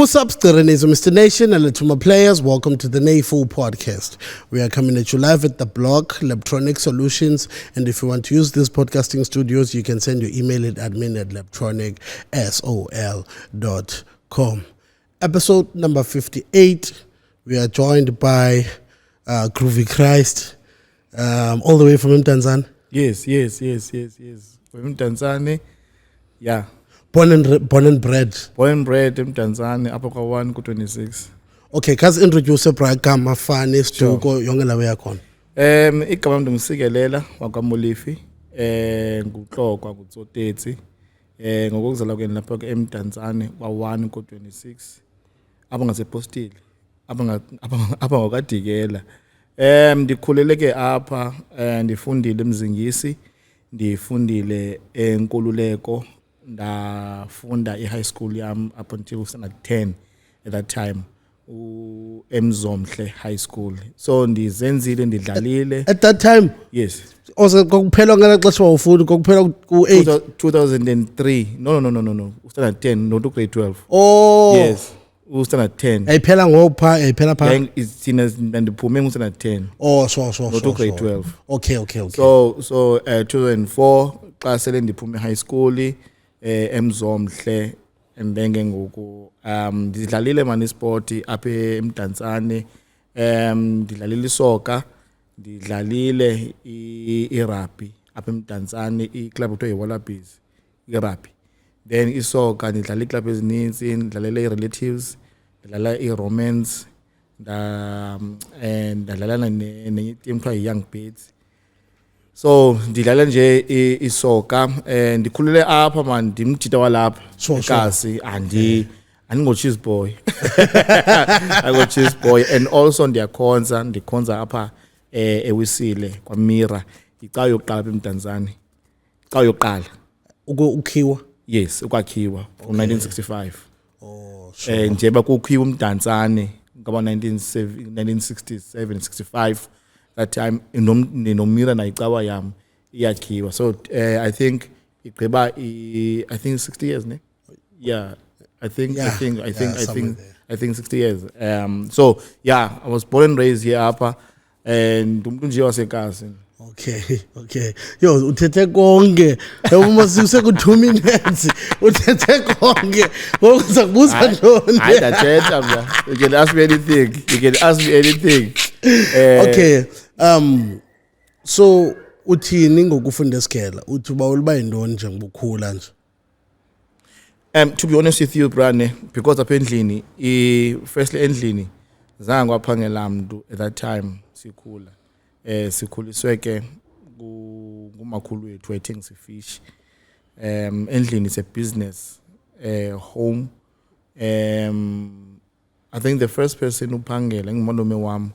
what's up? Stirenezo, Mr. Nation, and to my players, welcome to the Nayful podcast. We are coming at you live at the blog, Leptronic Solutions, and if you want to use these podcasting studios, you can send your email at admin@leptronicsol.com. Episode number 58, we are joined by Groovy Christ, all the way from Tanzania. Yes. From Tanzania, yeah. Born and bred. Born and bred in Tanzania, up 1 to 26. Okay, kazi introduce Bragama Fani Stuko yongela we yakona. Igama ngumsikelela wakwaMolifi, nguXokwa nguTsotetsi. Ngokuzalwa kwenu lapha eMtanzania kwa1 ko 26. Abangasepostile. Abangakadikela. Ndikhulele ke apha, ndifundile eMzingisi, ndifundile eNkululeko. Ndafunda high school yam up until standard 10 at that time eMzomhle High School. So ndizenzile ndidlalile at that time. Yes. Also kokuphela ngala xesha wawufunda kokuphela ku8 2003. No. Standard 10 no to grade 12. Oh. Yes. Standard 10. Ayiphela ngopha ayiphela pha. Isithina ndiphume standard 10. Oh so. No to grade 12. Okay. So 2004 xa sele ndiphume high school eMzomhle, and then ngoku ndidlalile man sport apha eMdantsane, ndidlalile isoka, ndidlalile irugby apha eMdantsane, iclub kuthiwa yiWallabies irugby. Then isoka ndidlala iclub ezininzi, ndidlalele irelatives, ndidlala iRomans, ndadlala nenye team kuthiwa yiYoung Birds. So ndidlala nje isoka, ndikhulele apha man, ndimjita walapha eKasi, andingo cheese boy. I got cheese boy, and also ndikhonza apha eWisile kwaMira, icawa yokuqala apha eMtanzania, icawa yokuqala ukhiwa. Yes, ukwakhiwa from 1965. Oh sure. Njeba kukhiwa uMdantsane ngaba 1967 65. That time nomira na icawa yam iyakhiwa. So I think igqiba I think 60 years, ne? Yeah, I think 60 years. So yeah, I was born and raised here apha, and umuntu nje waseKasi. Okay. Yo, uthethe konke. Uma siku 2 minutes. Uthethe konke. Ngokuzakubuza ntoni? Ayathetha mna. You can ask me anything. Okay. So uthini ngokufunda esikela? Uthi bawuliba yindoni nje ngobukhula nje? To be honest with you, Brane, because apha endlini, firstly endlini zange kwaphangela mntu at that time sikhula. Sikhuliswe ke ngumakhulu wethu ethengisa ifish. Endlini is a business, home. I think the first person uphangela ngumalume wami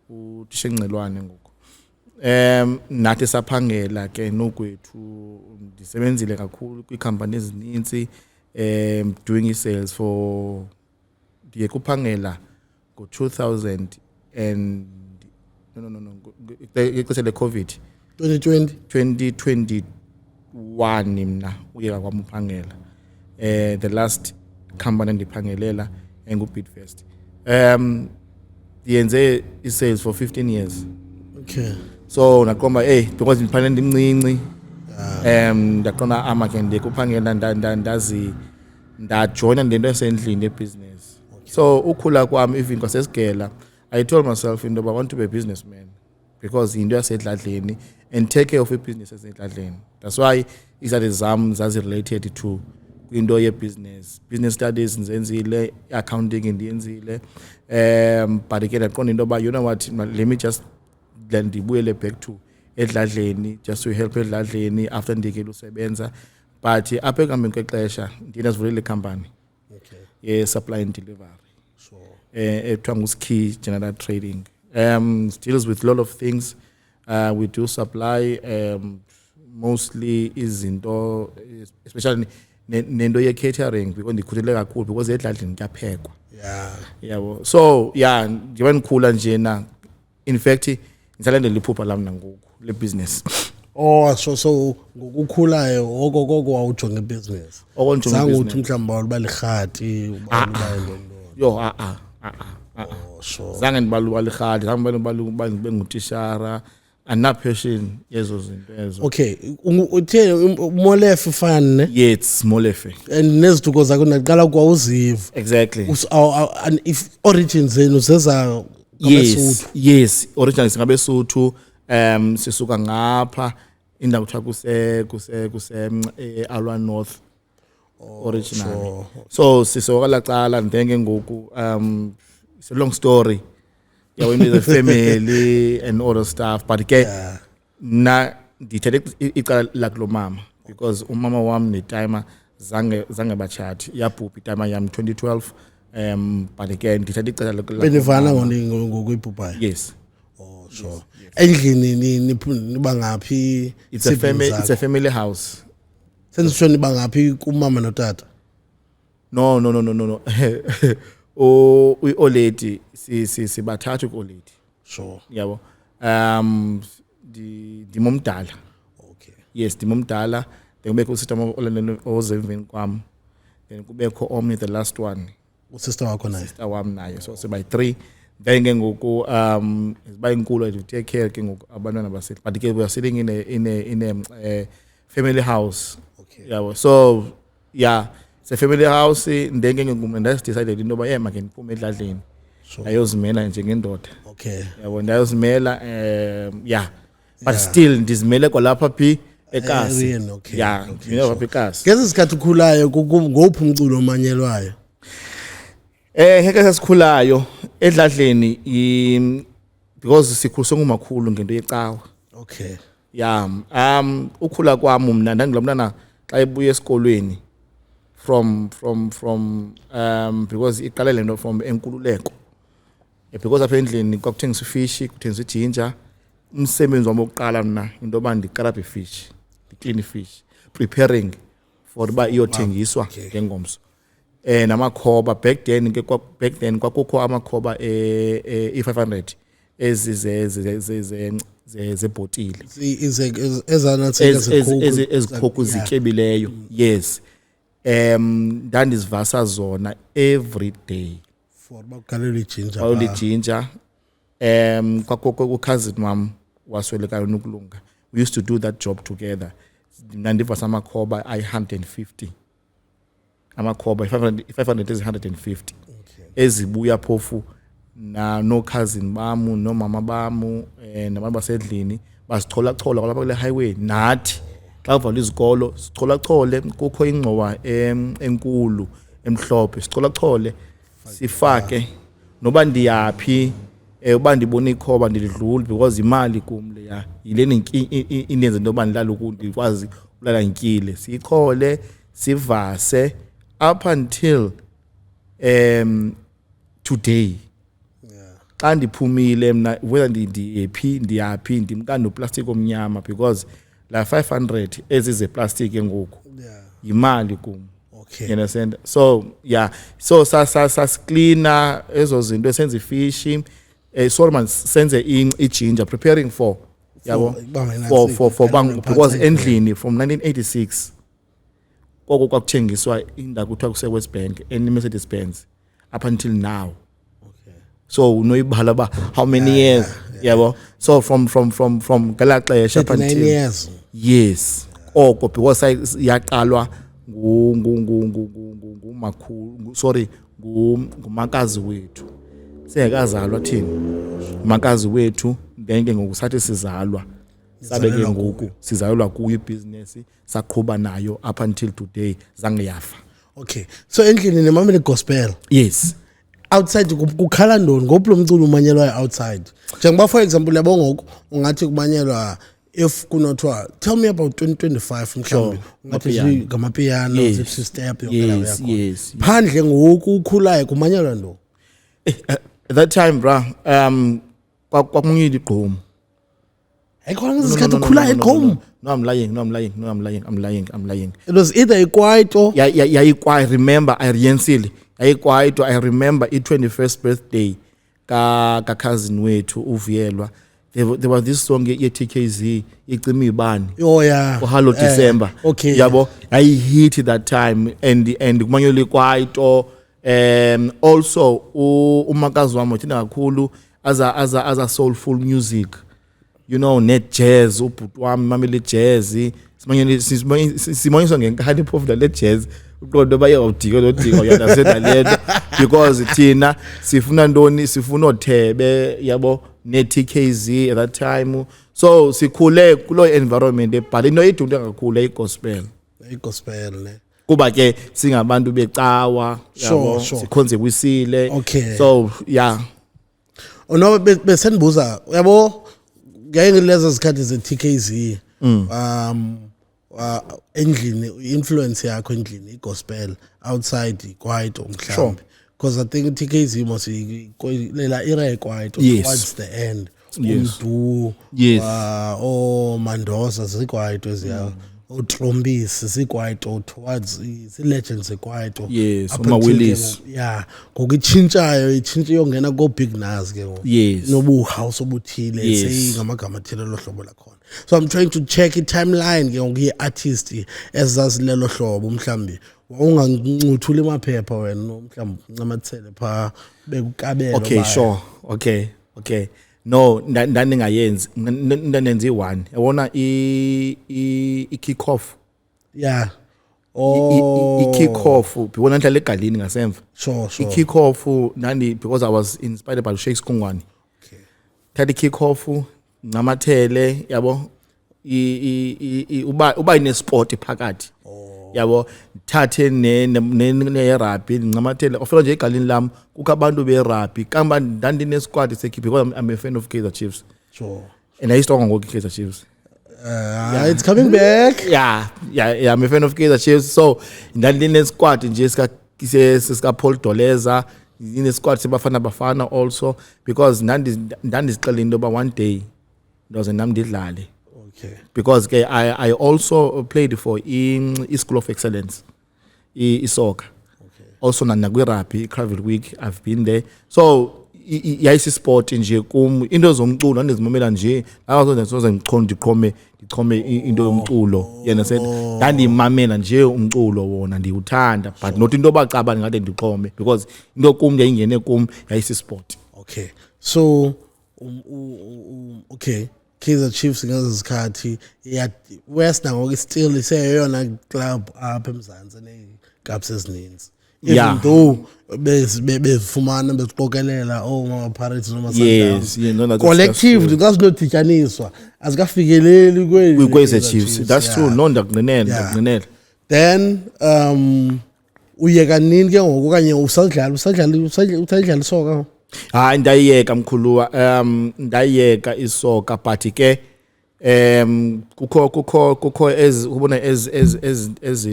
uThishencelwane ngoku. Nathi saphangela ke nokwethu, ndisebenzile kakhulu kwicompany ezininzi, doing sales for ndiye kuphangela ngo-2000 and no ixesha le-COVID 2021 mna uye kwami uphangela. The last company ndiphangelela enguBidfest. Ndiyenze i-sales for 15 years. Okay. So naqomba because ndiphane ndimncinci, ndaqona amake ndikuphangela ndajoina lento esendlini ebusiness. So ukhula kwami even kwasesigela, I told myself I want to be a businessman, because into yasedladleni and take care of a business yasedladleni. That's why izade zam zazi related to into ye business studies nzenzile, accounting ndiyenzile, but again ndaqonda into you know what, let me just ndibuyele back to edladleni, just to help edladleni after ndikele usebenza. But apha ekuhambeni kwexesha ndiye ndazivulele company. Okay. Supply and delivery. Sure. Ekuthiwa nguSkey General Trading. Deals with a lot of things. We do supply mostly izinto, especially nento ye catering, because ndikhulele kakhulu because edladleni kuyaphekwa. Yeah. So yeah, ndiba ndikhula nje na. In fact, ngisalendele iphupha lami nangoku le business Oh so ngokukhulayo okokoko wawujonga ibusiness. Okonjonga Zange ibusiness. uthi mhlawumbe awuba likhati uba Yo sure. zange ndibalubala irhadi, zange ndibalubala ndibe ngutishara, andina-passion yezo zinto ezo. Okay, uthe Molefe fan ne? Yes, Molefe. And neziduko zakho ndaqala kwawuziva. Exactly. And if origins zenu zeza Yes, originally singabesuthu, sisuka ngapha indawo kuthiwa kuse Alwa North originally. sure. So sisoka cala and then ke ngoku it's a long story. Yeah, when there's a family and all the stuff, but ke na ndithethe icala lakulo mama because umama wami ne-timer zange bachati yabhubha i-timer yam 2012. But again ndithethe icala lakulo benivana ngokuyibhubhayo. Yes. Oh sure. Endlini niba ngaphi? It's a family house. Sensisho niba ngaphi kumama notata? No. Oledi sibathathu oledi. Sure. Yabo. Ndimomdala. Okay. Yes, ndimomdala. Then kubekho usistem ozemveni kwam. Then kubekho omnye the last one. Usister wakho naye. Sister wam nayo. So by 3. Then ke ngoku isiba inkulu to take care ke ngoku abantwana basethu. But ke we are sitting in a family house. Okay. Yabo. So yeah, it's a family house. Then ke ngoku decided into ba make ngiphume edladleni. Sure. Ayozimela njengendoda. Okay. Yabo ndayozimela yeah. But still ndizimele kwalapha phi eKasi. Okay. Yeah, ndimele kwalapha eKasi. Ngeze isikhathi ukhulayo ngophi umculo omanyelwayo? Ngeke sasikhulayo edladleni because sikhuliswe ngumakhulu ngento yecawa. Okay. Yeah, ukhula kwami mina ndangilomntana xa ebuya esikolweni from because iqale lento from enkululeko. Because apha endlini kwakuthengiswa ifish, kuthengiswa ginger. Umsebenzi wami oqala mina into yoba ndikarabhe ifish, clean fish, preparing for uba iyothengiswa ngengomso. Namakhoba back then kwakukho amakhoba e500 zebhotile ezikhoku zityebileyo. Yes. Ndandizivasa zona every day for bagalelo ginger. Only ginger. Kwakukho cousin wam waswelekayo nokulunga. We used to do that job together. Ndandivasa amakhoba ayi-150. Amakhoba 500 is 150. Ezibuya phofu no cousin bamu no mama bamu nabantu basedlini basichola kwalapha kule highway nathi xa kuvalwa izikolo sichola kukho ingcowa enkulu emhlophe sichola sifake noba ndiyaphi uba ndibona ikhoba ndilidlula because imali kum leya yileni indenze into yoba ndilale ndikwazi ulala ntyile siyichole sivase up until today. Xa ndiphumile mina whether ndiyaphi ndimkani noplastic omnyama because la 500 ezize plastic ngoku yimali kum. Okay. You understand? So yeah, so cleaner ezo zinto esenza ifish Solomon senze ginger preparing for yabo for bang because endlini from 1986 koko kwakuthengiswa indawo kuthiwa kuse West Bank and Mercedes Benz up until now. Okay. So unoyibhala ba how many years yabo. So from ngala xesha up until 39 years. Yes. Koko because yaqalwa ngumakhulu ngumakazi wethu. Sengekazalwa thina. Umakazi wethu then ke ngokusathi sizalwa. Sabe ke ngoku sizalwa kuyo ibusiness saqhuba nayo up until today zange yafa. Okay. So endlini nemamele gospel. Yes. Outside kukhala ndoni ngophi lo mculo umanyelwayo outside? Njengoba for example yabo ngoku ungathi kumanyelwa if kunothiwa tell me about 2025 mhlawumbe ungathi ngamapiano zithi step yokela yakho. Yes. Phandle ngoku ukhulayo kumanyelwa ndo. At that time bra kwakunyila igqomo. Ayikho ngesikhathi ukhulayo igqomo. No, I'm lying. It was either a quiet or yayiquiet. Remember ayiyensile yayiquiet. I remember i 21st birthday ka cousin wethu uvuyelwa there was this song ye-TKZ icima ibani Oh yeah. Hello December. Okay. Yabo, I hit that time and kumanyoli kwaito also umakazi wami uthina kakhulu as a soulful music. You know, net jazz, ubhuti wami mamele jazz. Simanyiswa ngenkani phofu le jazz. Uqondo bayawudika lo dika uyandasena lento because thina sifuna ntoni sifuna othebe yabo ne-TKZ at that time. So sikhule kulo environment but into idunde kakhulu igospel. Igospel ne. Kuba ke singabantu becawa yabo sikhonze kwisile. Okay. So yeah. Ono besendibuza yabo ngalezo zikhathi ze-TKZ endlini influence yakho endlini igospel outside kwaito mhlawumbe because I think TKZ must lela era kwaito towards the end. Umdu Mandoza zikwaito eziya uTrombisi zikwaito towards legends zikwaito uma Willis ngokitshintshayo itshintshe yongena go big Nas ke nobu house obuthile seyingamagama athile lohlobo lakhona. So I'm trying to check a timeline ke ngokuyi artist ezazilelo hlobo mhlambi ungancuthula emaphepha wena mhlambi ncamathele pha bekukabela. Okay, sure. Okay. No, ndaningayenzi ndanenza i1 yabona I kick off. Yeah. I kick off bibona ndlela egalini ngasemva. Sure. I kick off nani because I was inspired by Shakes Kungwani. Okay. Thatha kick off ngamathele yabo uba ine sport phakathi. Yabo thathe ne rugby ngamathele ofela nje egalini lami kukho abantu be rugby kamba ndandine squad sekhiphi because I'm a fan of Kaizer Chiefs. Sure. And I strong on Kaizer Chiefs. It's coming back. Yeah, I'm a fan of Kaizer Chiefs. So ndandine squad nje sika Paul Doleza in squad sebafana also because ndandizixela into ba one day ndoze nami ndidlale. Okay. Because I also played for School of Excellence, soccer. Okay. Also nakwi rugby, Cravel Week, I've been there. So yayisi sport nje kum into zomculo ndizimamela nje azoze ndiqhome into yomculo yena said ndandimamela nje umculo wona ndiuthanda but not into bacaba ngade ndiqhome because into kum yayingene kum yayisi sport. Okay. So okay. Kaizer Chiefs ngazo zikhathi West nangoku still iseyona club apha eMzantsi neCups ezininzi. Even though bezifumana beziqokelela Mama Pirates noma Sundowns. Collective kazinodityaniswa azikafikeleli kweKaizer Chiefs. That's true. No ndakungqinela. Then uyeka nini ke ngoku kanye usadlala isoka? Hayi ndayiyeka mkhuluwa ndayiyeka isoka but ke kukho ubona as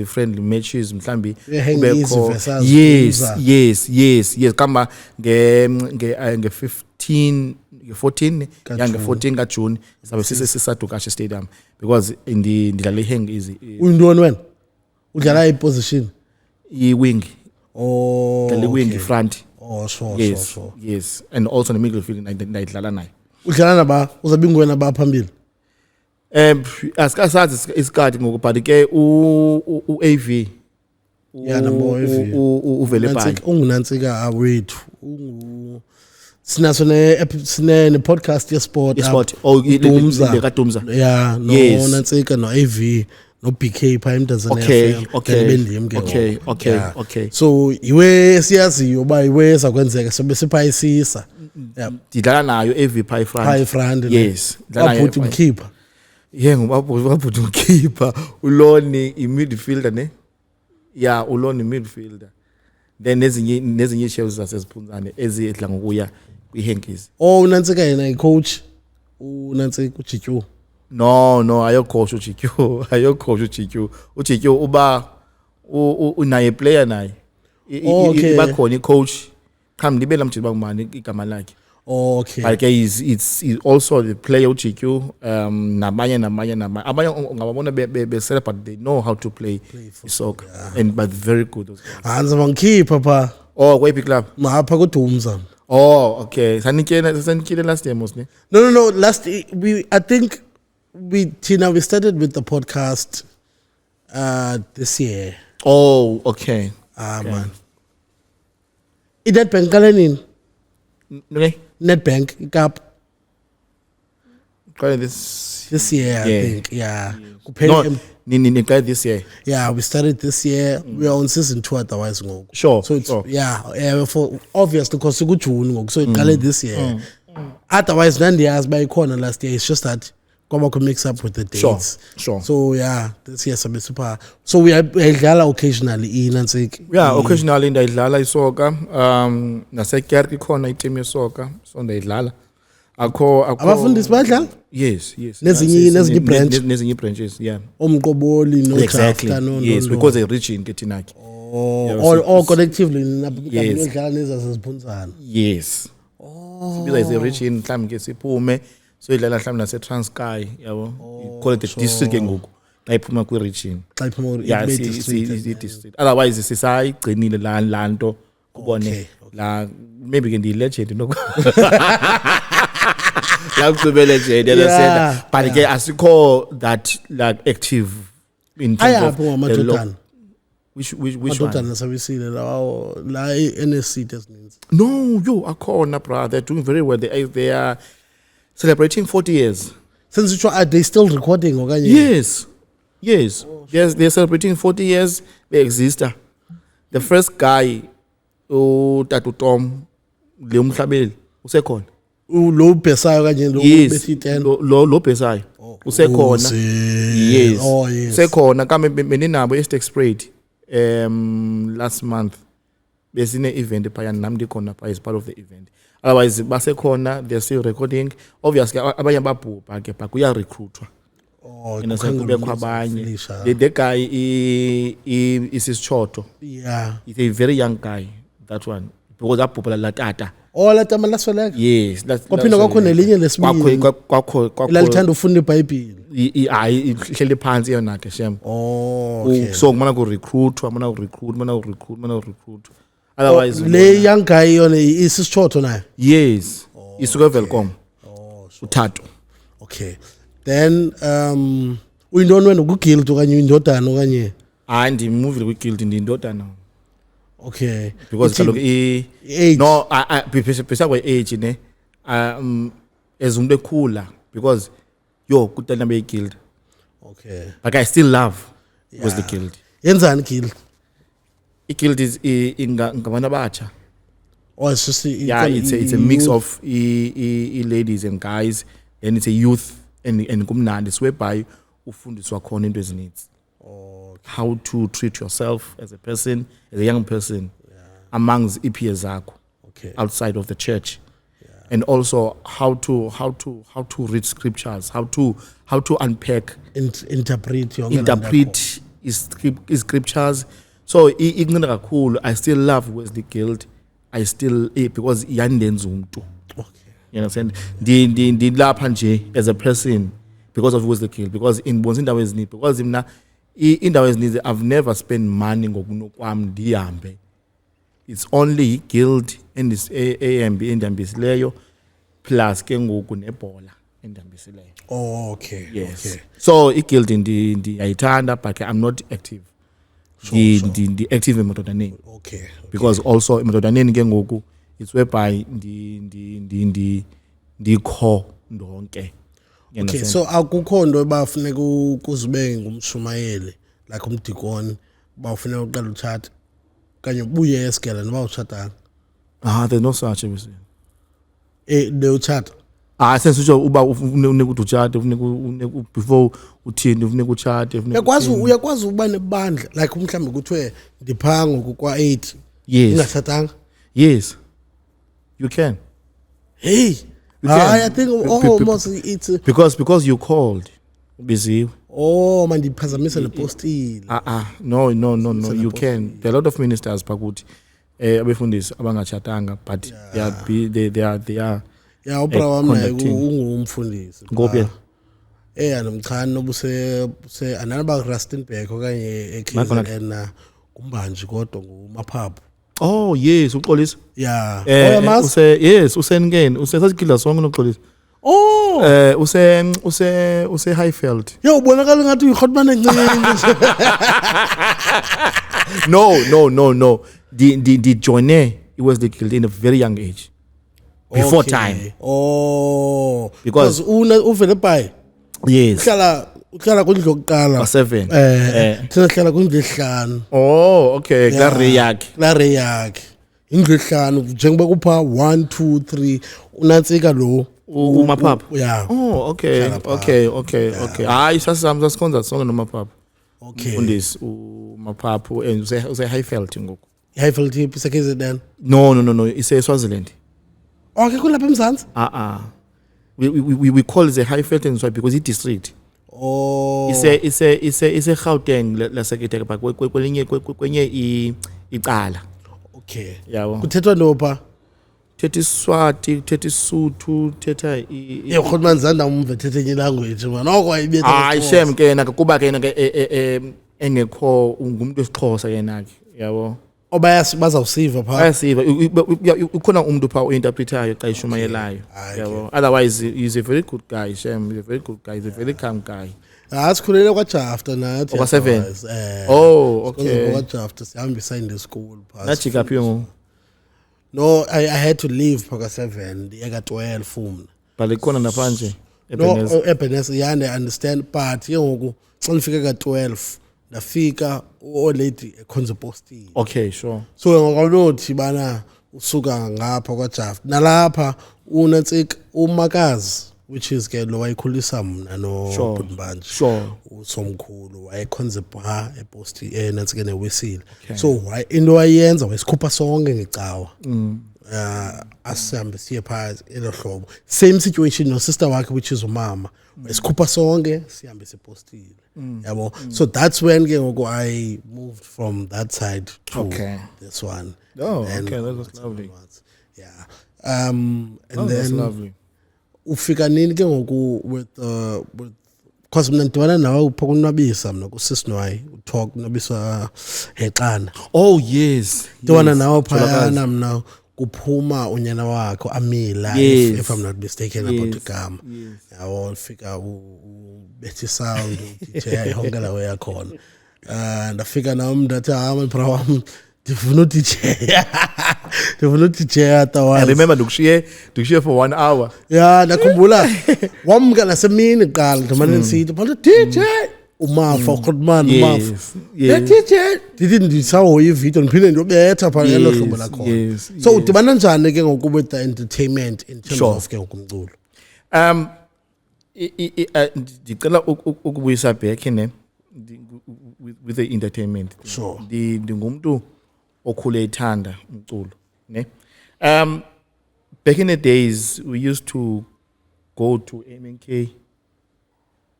friendly matches mhlambi kubekho. Yes kama nge 14 ka June sabe sisadukashe stadium because ndidlala ihang easy. Uyintoni wena udlala iposition wing dlala wing front. Sure. Yes, and also in the middle field ndayidlala naye. Udlala naba uzabe ingwena ba phambili. Asikasazi isikhathi ngoku but ke uAV uvele phansi ungunansika awethu sinaso ne podcast yesport le kaDumza no nansika no AV no BK pha eMtanzania okay so iwe siyaziyo ba iwe sakwenzeka sobe siphayisisa ndidlala nayo AV pha front yes waphuthi umkhipha waphuthi umkhipha uloni imidfielder ne uloni midfielder then nezinye chefs zaseziphunzane ezidla ngokuya kwiHankies. Unantsika yena icoach unantsika uJityu. No ayokho uJityu uJityu uba unaye player naye iba khona icoach qhambi libe lamjini bakubani igama lakhe. Okay. Like it's also the player uJityu nabanye abanye ungababona be set but they know how to play soccer and but very good. Hanza bangikhipha pha kwayiphi club? Mapha kuDumza. Oh, okay. Sanikile last year mostly. No. I think we started with the podcast this year. Oh, okay. Man. Nedbank kalenin. Okay. Nedbank Cup Try this year, I Yeah. think. Yeah. No, ni try this year. Yeah, we started this year. We are on season 2 otherwise. Sure. So it's sure. for obviously because it's June. So it started this year. Otherwise, Nandia's by corner last year. It's just that Koma could mix up with the dates. Sure. So yeah, this year some super. So we are occasionally in and say Occasionally ndayidlala isoka. Nasekerk ikhona iteam yesoka. So ndayidlala. abafundisi badlala. Yes. Nezinye branch. Nezinye branches, yeah. Umqoboli no Exactly. Drafter, no. Yes, because they reach in Ketinaki. All collectively Yes. nabadlala nezasezibunzana. Yes. Sibiza is reach in mhlawumbe ke siphume so idlala mhlawumbe nase Transkei yabo. You call it the district ke ngoku. Xa iphuma kwi region. Xa iphuma Yeah, district. Otherwise sisayigcinile la nto kubone Okay. la maybe ke ndi-legend no. La kugqibe legend Yeah, but ke asikho that like active in terms of Ayapho ngamadodana. which one? Amadodana sabisile la NSC tesininzi. No, akona brother. They're doing very well. They are celebrating 40 years. Since are they still recording okanye? Yes. They're celebrating 40 years. They exist. The first guy, Tatu Tom, Leumhlabeli, usekhona. Lo besayo kanje lo bethi 10. Lo besayo. Usekhona. Yes. Oh yes. Usekhona kame beninabo Estate Spread last month. Besine event phayana nami ndikhona pha as part of the event. Otherwise basekhona, they're still recording. Obviously abanye babhubha ke but kuya recruitwa. Oh, Kubekho abanye. The guy is Choto. Yeah. He's a very young guy, that one. Because abhubha la tata. Oh la tama lasweleka. Yes, Kwaphinde kwakho nelinye lesibili. Kwakho Lalithanda ufunda iBhayibheli. hayi ihleli phansi yona ke shem. Oh, okay. So kumana ku recruit. Otherwise le young guy yona isisichotho naye. yes, isuke Velkom. Uthathu. Okay. Then uyintoni wena kuguild okanye indodana okanye? Hayi ndimuvile kwi guild ndindodana. Okay. Because kaloku age. no pesa kwe age ne as umuntu ekhula because kutana be guild. Okay. But I still love was the guild. Yenzani guild? I-guild is ngabantu abatsha. Oh, it's just It's a mix of ladies and guys, and it's a youth and kumnandi whereby ufundiswa khona into ezininzi. How to treat yourself as a person, as a young person, amongst ipeers zakho, outside of the church, and also how to read scriptures, how to unpack, interpret his scriptures. So cool. I still love Wesley Guild. I still because yandenza umuntu. Okay. You understand? Ndi lapha nje as a person because of Wesley Guild, because in indawo ezininzi, because mina indawo ezininzi I've never spent money ngokunokwami ndihambe. It's only guild and this AMB endihambisileyo plus ke ngoku nebhola endihambisileyo. Oh, okay. Yes. Okay. So i-guild ndiyayithanda but I'm not active. The active eMadodaneni. Okay. Because also eMadodaneni ke ngoku it's whereby ndikho ndonke. Okay, so akukho nto bafuneka kuzube ngumshumayeli like umdikoni bafuneka uqala uthatha kanye ubuye esigela noba utshatanga. There's no such everything. De uthatha. Sense utsho uba ufuneka utshate, ufuneka before uthini, ufuneka utshate, uyakwazi ukuba nebandla like mhlambe kuthiwe ndiphango kwa 8. Yes. Ingathathanga. Yes. You can. Hey. I think almost it's because you called. Busy. Oh, man, ndiphazamise le postile. No, you can. There are a lot of ministers pakuthi abefundisi abangatshatanga but they are Yeah, ubra wami ungumfundisi. Ngophi? Nomchani anaba Rustenburg okanye eKZN kumbanje kodwa ngumaphaphu. Oh yes, uXolisa. Yeah. Yamazi? Yes, usenkeni, usesasigidla sonke noXolisa. Oh. Use Highfield. Yo ubonakala ngathi uyiHotman encane. No. The joiner, he was killed in a very young age. Before time. Oh. Because uvele bhayi. Yes. Uhlala kundlu yokuqala. 7. Thina sihlala kundlu ehlanu. Oh, okay. La yakhe. La yakhe. Indlu ehlanu njengoba kupha 1 2 3 unantsika lo uMaphapha. Yeah. Oh, okay. Hayi sasikhonza sonke noMaphapha. Okay. Undisi uMaphapha and use Highfield ngoku. Highfield ipisa KZN. No. Ise Swaziland. Okay, kulapha eMzansi? We call it a Highfield and so because it's district. Oh. Ise Gauteng la sekete ba kwenye icala. Okay. Yabo. Kuthethwa nopha? Thetha iSwati, thetha iSuthu, thetha Khotman Zanda umve thetha enye language man. Okwayibetha. Hayi shem ke na kuba ke na engekho ngumuntu wesiXhosa yena ke. Yabo. Bazawusiva pha. Bayasiva ukhona umuntu pha uinterpretayo xa ishumayelayo. Yabo. Otherwise he's a very good guy, Shem. He's a very good guy. He's a very calm guy. Sikhulele kwaJafta nathi. Oka 7. Oh, okay. kwaJafta sihambisa in the school pha. Najika phi ngo? No, I had to leave phaka 7 ndiyeka 12 umna. Bale khona napanje Ebenez. No, Ebenez yande understand but ke ngoku xa nifika ka 12 ndafika lady ekhonza posting. Okay, sure. So ngakanothi bana usuka ngapha kwaJafta nalapha unantsika umakazi which is ke lo wayikhulisa mina no Bhumbanje. Sure. Usomkhulu wayekhonza pha eposti nantsike newisile. So into wayenza wayisikhupha sonke ngecawa. Asihambe siye phakathi elohlobo. Same situation no sister wakhe which is umama. Wayisikhupha sonke sihambe sepostile. Yabo. So that's when ke ngoku I moved from that side to this one. Oh, okay, that's lovely. Yeah. And then that's lovely. Ufika nini ke ngoku with because mina ndibana nawe upha kunwabisa mina kusisinoyi utalk nobisa Hexana. Oh yes. Ndibana nawe phayana mina kuphuma unyana wakho Amila if I'm not mistaken about the gama. Yawo ufika bethi sound DJ ihonke la yakhona. Ndafika nawe ndathi man bra wami ndifuna uDJ. Ndifuna uDJ atawa. I remember dukushiye for 1 hour. Yeah, nakhumbula wamka nasemini qala ndimane nisithi but DJ uMafa uKhotman uMafa. Yeah DJ ndithi ndisahoya ivideo ndiphinde ndiyobetha phana elohlobo lakhona. So udibana njani ke ngoku with the entertainment in terms of ke ngokumculo? Ndicela ukubuyisa back with the entertainment. Sure. Ndingumuntu okhule ethanda umculo, ne? Back in the days we used to go to MNK.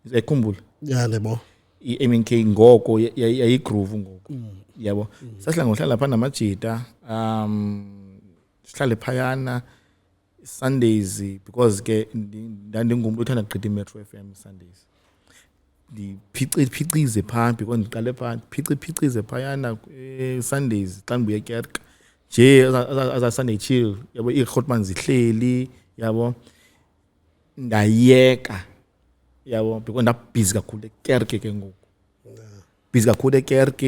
Izakhumbula? Yeah, lebo. iMNK ngoko yayigroove ngoko. Yabo. Sahlala ngohlala pha namajita, sihlale phayana Sundays because ke ndandingumuntu othanda gqitha iMetro FM Sundays. Ndiphicize phambi because ndiqale pha phicize phayana Sundays xa ngibuye ekerk nje as Sunday chill yabo iHotman zihleli yabo ndayeka yabo because ndabhizi kakhulu ekerk ke ngoku busy kakhulu ekerk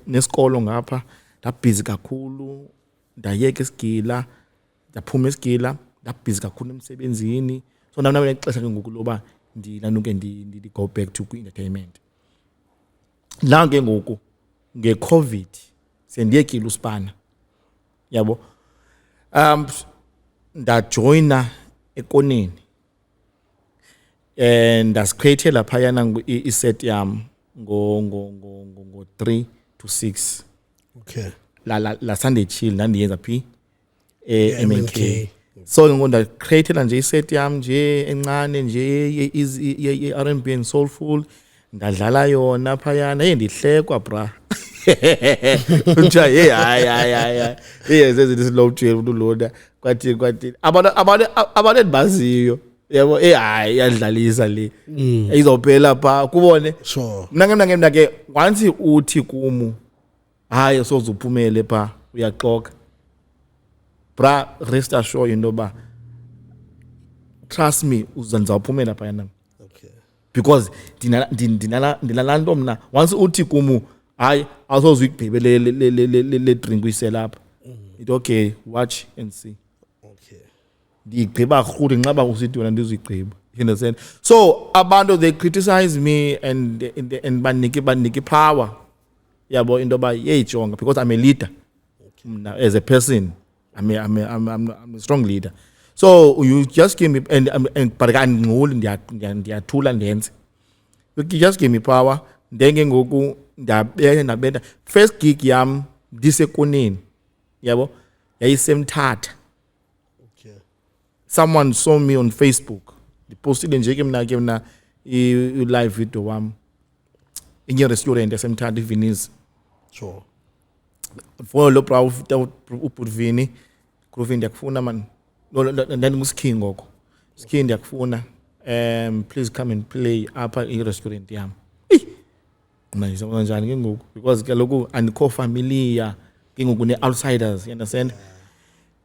nesikolo ngapha ndabhizi kakhulu ndayeka esigila ndaphuma esigila ndabhizi kakhulu emsebenzini so nami nexesha ke ngoku loba ndinanuke ndi go back to entertainment. La ke ngoku ngeCovid sendiyekile uSpana yabo ndajoina ekoneni and dasicreate lapha yana iset yam ngo 3 to 6. Okay. La Sunday chill nandiyenza phi MNK. So ngonda create nje iset yam nje encane nje R&B and soulful ndadlala yona phayana ndihlekwa bra. Uthi hayi yes this low chill uloda kwathi abantu baziyo yabo hayi yadlalisa le izophela pha kubone sure mna ke once uthi kumu hayi sozuphumele pha uyaxoka bra rest assured into ba trust me uzawuphumela pha yana Okay. because ndinalanto mna once uthi kumu hayi awusozuyigqibe le drink uyiselapha it okay watch and see Okay. ndigqiba rhudi nxaba usithi wena ndizuyigqiba you understand so abantu they criticize me and banike power yabo into ba yeyijonga because I'm a leader mna as a person I'm a strong leader so you just give me and but andingxuli ndiyathula ndenze you just give me power ndenge ngoku ndabenda first gig yam ndisekoneni yabo yayisemthatha Okay. someone saw me on Facebook ndipostile nje ke mna i live video wam inye restaurant esemthatha iVenice Sure. for lo bra uPutvini Groovin ndiyakufuna man no ndandingusikhi ngoko sikhi ndiyakufuna please come and play apha i restaurant yam manje kanjani ke ngoku because kaloku andikho familiar ke ngoku ne outsiders you understand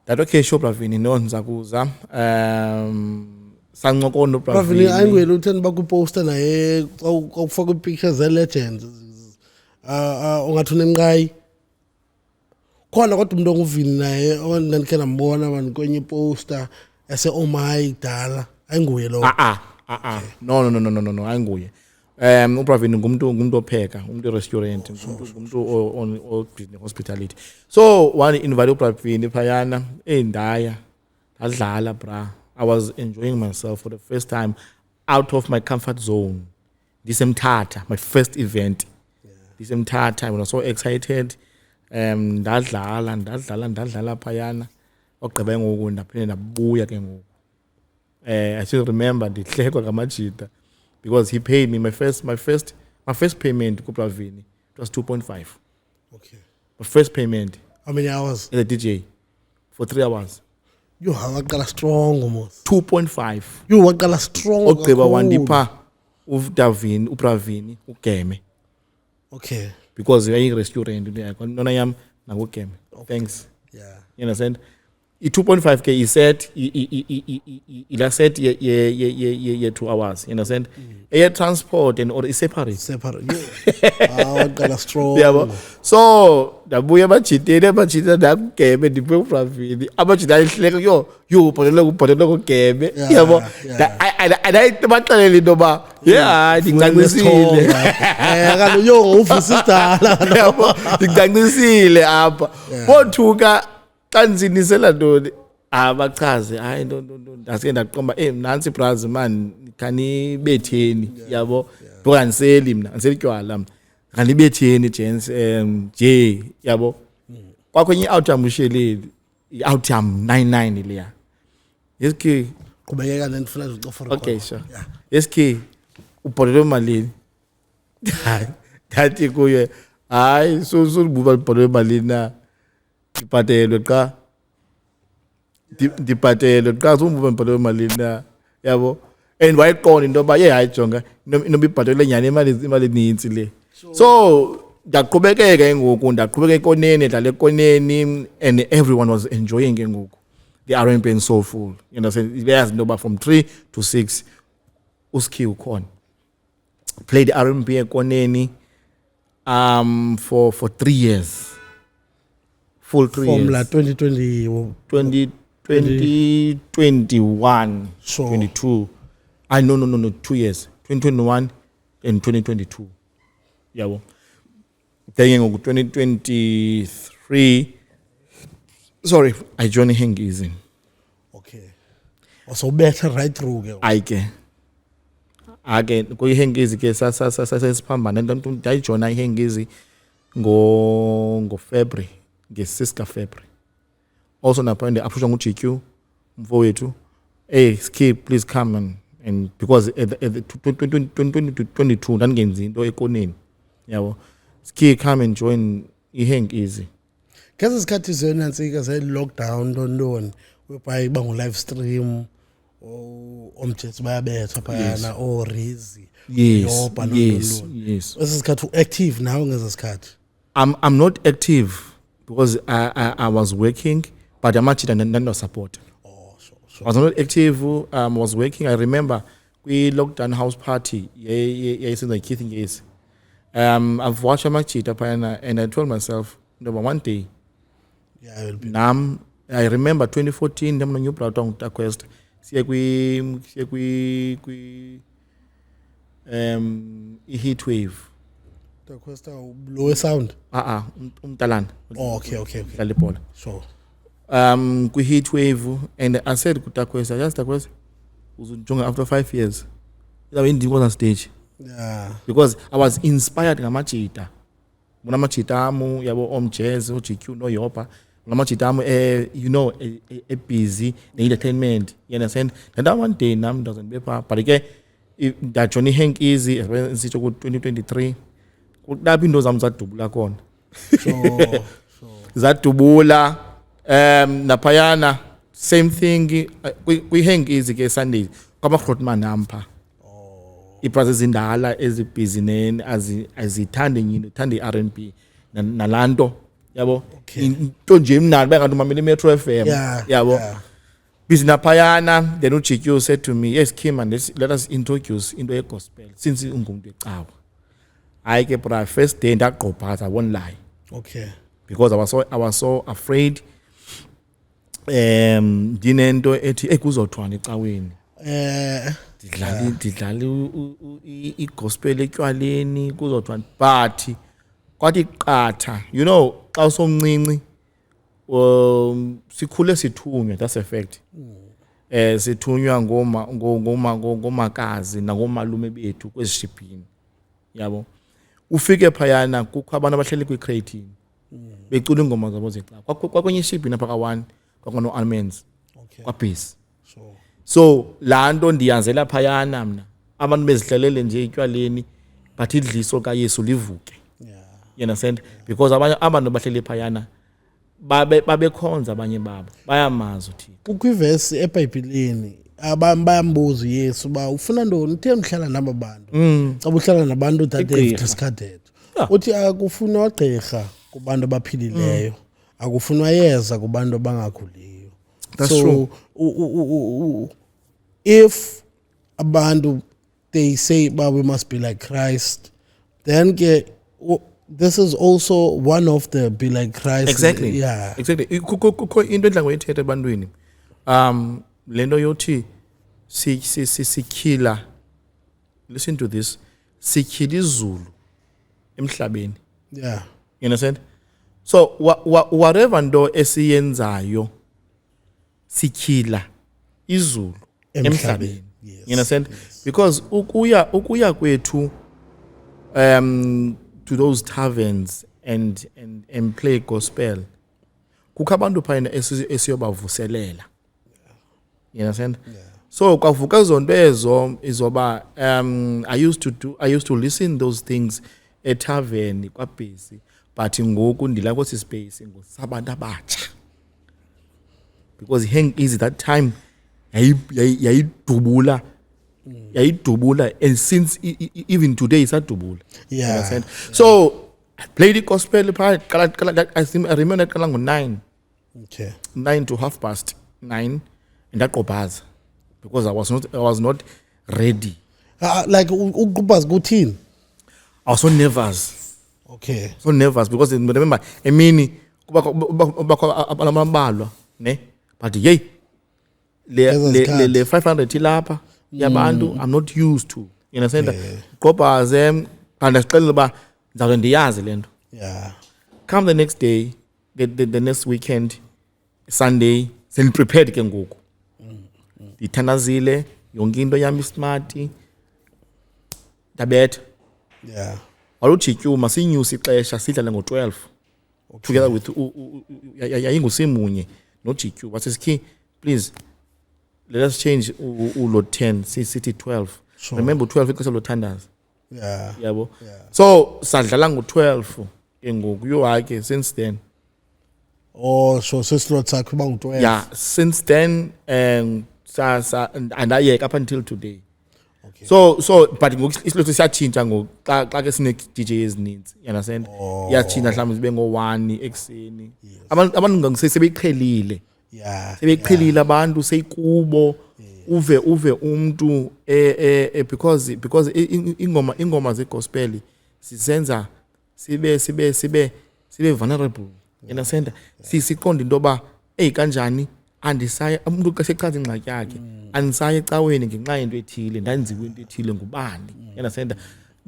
that okay sure Bravini no ndizakuza sancoko no Bravini ayingwele utheni bakuposta naye ukufaka pictures ze legends ungathi unemqhayi khona kodwa umuntu onguvini naye ondandikhe nambona manje kwenye poster ese oh my dala ayinguye lo no ayinguye uBravini ngumuntu opheka umuntu restaurant ngumuntu on business hospitality so one invite uBravini phayana ndaya adlala bra I was enjoying myself for the first time out of my comfort zone ndisemthatha my first event ndisemthatha I was so excited ndadlala phayana ogqiba ngoku ndaphinde ndabuya ke ngoku I still remember ndihlekwa ngamajita because he paid me my first payment ku Bravini it was 2.5 okay my first payment how many hours as a DJ for 3 hours you waqala strong almost 2.5 you waqala strong ogqiba wandipha uBravini ugeme okay because yayi restaurant nona yam nakugeme thanks yeah you understand i2.5 k iset ila set ye 2 hours you understand air transport and or separate waqala strong yabo so ndabuya bajitile ndakugeme ndiphe uBravini abajita ayihleka yo bhodlela kugeme yabo ayibaxelela into ba yeah ndincancisile kaloku yo nguvisa idala yabo ndincancisile apha bothuka xa ndizinisela ntoni abachaze hayi ndasike ndaqomba nansi brazi man khani betheni yabo ngokaniseli mna anselitywala mna kanibetheni gents nje yabo kwakwenye outcome usheleli i-outcome 99 leya yeski qhubekeka nendifuna ucofa okay sure yeski ubhodlelwe malini ngathi kuye hayi sobuba ubhodlelwe malini na ndibhatelwe xa sobuba ubhodlelwe malini na yabo and wayiqonda into yoba hayijonga inoba ibhatelwe nyani imali eninzi le so ndaqhubekeka ke ngoku ndaqhubeka ekoneni dlala ekoneni and everyone was enjoying ke ngoku the R&B and soulful you know beyazi into yoba from 3 to 6 uski ukhona played R&B ekoneni for 3 years full 3 years formula 2020 2021 Sure. 22 no 2 years 2021 and 2022 yabo then ngoku 2023 sorry I joined Hengizi okay so better right through ke ayike kuyihengizi ke sasiphambana ndayijoina ihengizi ngo February nge6 February also naphinde aphushwa nguGQ mfowethu skip please come and because at the 2022 ndangenzi into ekoneni yabo skip come and join ihengizi ngeze isikhathi zenantsika ze lockdown ntoni webayiba ngo live stream omjets bayabetha phayana o Rizzy yes isikhathi active nawe ngeze isikhathi I'm not active because I was working, but I'm actually no support. Oh, sure. I was not active. Was working. I remember we lockdown house party. Yeah, since like Keith years. I've watched Amachita and I told myself, no, one day. Yeah, I will be. I remember 2014. I'm new Platon Quest. See, heat wave. The question lower sound. Umtalan. Oh, okay. Lalipol. Sure. Kwi heat wave, and I said kutakwesa just takwesa uzunjonga after 5 years. That when was on stage. Yeah. Because I was inspired ngamachita. Mona machita amu yabo jazz o GQ no yopa. Mona machita amu a busy the entertainment. You understand? And that one day nam doesn't be pa. But again, that Johnny Hank easy sitho ku 2023. Kudabi ndo zamzadubula khona. Sure. Zadubula napayana same thing we hang easy ke Sunday kwaba Grootman ampa iprocess indala ezibhizineni azithande nyini uthanda iR&B nalanto yabo into nje emnandi bengathi umamela Metro FM yabo busy napayana. Then uGQ said to me, yes Kim, and let us introduce into a gospel since ungumuntu ecawa. I ke bra first day ndaqophaza, I won't lie. Okay. Because I was so afraid dinento ethi ekuzothwana ecaweni didlali igospel etywaleni kuzothwana but kwathi qatha xa usomncinci sikhule sithunywa. That's a fact. Sithunywa ngomakazi nangomalume bethu kwezishipini yabo. Ufike phayana kukho abantu abahleli kwi-creatine becula ingoma zabo zecawa kwakwenye iship napha ka1 kwakuno almonds kwabhesi. So laa nto ndiyanzela phayana mna abantu bezihlalele nje etywaleni but idliso kaYesu livuke. You understand? Because abanye abantu bahleli phayana babekhonza abanye babo bayamazi uthini. Kukho ivesi eBhayibhelini abantu bayambuza uYesu ba ufuna ntoni uthe mhlala naba bantu xa uhlala nabantu that they've discarded uthi akufuna gqirha kubantu abaphilileyo akufuna yeza kubantu abangaguliyo. That's true. If abantu they say we must be like Christ, then this is also one of the be like Christ. Exactly. Yeah. Exactly. Kukho into endla ngoyithetha ebantwini. Lento yothi sikhila. Listen to this. Sikhila izulu emhlabeni. Yeah. You understand? So whatever nto esiyenzayo sikhila izulu emhlabeni. Yes. You understand? Yes. Because ukuya kwethu to those taverns and play gospel kukho abantu phayana esiyobavuselela. You understand? Yeah. So kwavuka zonto ezo izoba I used to listen those things at tavern kwabhesi but ngoku ndila kwesi space ngosabantu abatsha because hang easy that time yayidubula and since even today isadubula. Yeah. You understand? Yeah. So I played the gospel part. I remember that 9. Okay. 9 to 9:30 and that gobaza because I was not ready. Like uqubhaza kuthini? I was so nervous. Okay. So nervous because remember emini kuba abalwa ne but hey le 500 ilapha yabantu I'm not used to. You understand? Gobaza andasicela ba ndizawube ndiyazi lento. Yeah. Come the next day, the next weekend, Sunday, prepared ke ngoku. Ndithandazile yonke into yami smart. Ndabetha. Yeah. Walujityuma masinyusa ixesha sidlale ngo12. Together with yayingusimunye no GQ. Wasisikhi please let us change ulo 10 sithi 12. Sure. Remember 12 ixesha lothandaza. Yeah. Yabo. Yeah. So sadlala ngo12 ke ngoku yo hake since then. Oh, so slot sakho ba u12. Yeah, since then and ayeka up until today. So but ngokuhlelo siyatshintsha xa ke sine DJ ezininzi you understand iyachinja mhlawumbe sibe ngo1 ekseni abantu ngisebeyiqhelile sebeyiqhelile abantu seyikubo uve umuntu because ingoma zegospel sisenza sibe vulnerable you understand siqonda into ba kanjani andisaya umuntu xa sechaza ingxaki yakhe andisaya ecaweni ngenxa yento ethile ndanziwe into ethile ngubani you understand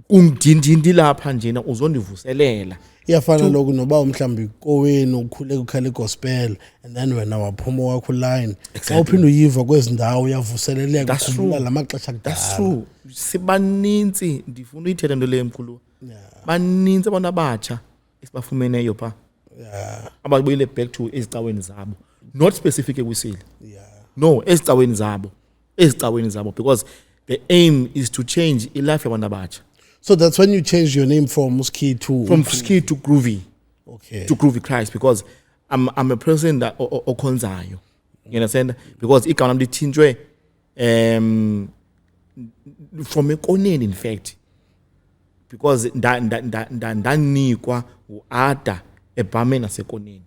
ungindindi lapha njena uzondivuselela iyafana lokho noba umhlambi kowenu ukhule ukhala igospel and then wena waphuma wakho line xa uphinda uyiva kwezindawo uyavuseleleka ukhumbula lamaxesha akudala. That's true. Sibaninzi ndifuna uyithetha into le emkhulu baninzi abantu abatsha esibafumeneyo pha ababuyele back to ezicaweni zabo not specific ekwisile no ezicaweni zabo because the aim is to change ilife yabantu abatsha. So that's when you changed your name from Ski to Groovy. Okay. To Groovy Christ because I'm a person that okhonzayo. You understand? Because igama lami lithinjwe from ekoneni in fact. Because ndanikwa uAda eBhamen nasekoneni.